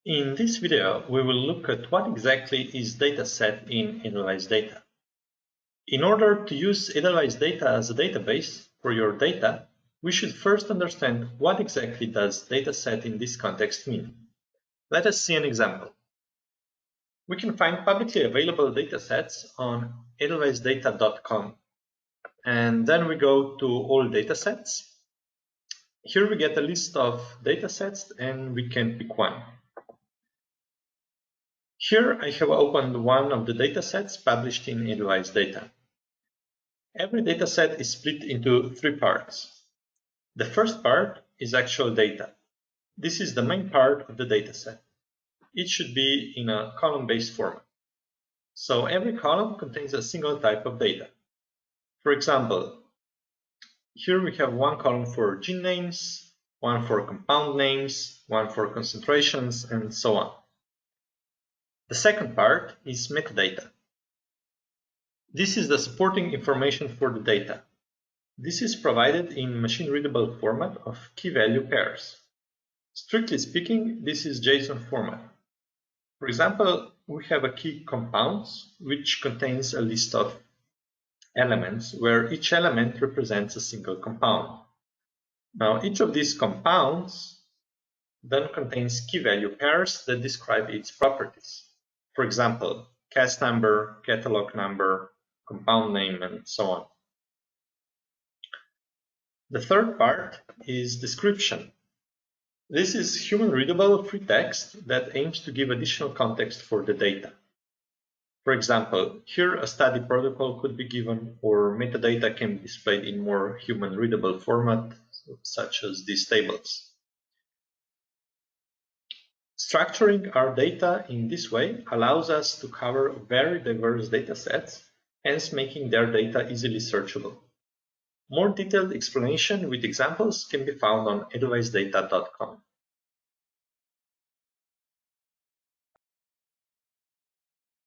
In this video, we will look at what exactly is Dataset in EdelweissData. In order to use EdelweissData as a database for your data, we should first understand what exactly does Dataset in this context mean. Let us see an example. We can find publicly available datasets on EdelweissData.com, and then we go to all datasets. Here we get a list of datasets and we can pick one. Here I have opened one of the datasets published in EdelweissData. Every dataset is split into three parts. The first part is actual data. This is the main part of the dataset. It should be in a column-based format. So every column contains a single type of data. For example, here we have one column for gene names, one for compound names, one for concentrations, and so on. The second part is metadata. This is the supporting information for the data. This is provided in machine-readable format of key-value pairs. Strictly speaking, this is JSON format. For example, we have a key compounds, which contains a list of elements where each element represents a single compound. Now, each of these compounds then contains key-value pairs that describe its properties. For example, Cas number, catalog number, compound name, and so on. The third part is description. This is human-readable free text that aims to give additional context for the data. For example, here a study protocol could be given, or metadata can be displayed in more human-readable format, such as these tables. Structuring our data in this way allows us to cover very diverse datasets, hence making their data easily searchable. More detailed explanation with examples can be found on EdelweissData.com.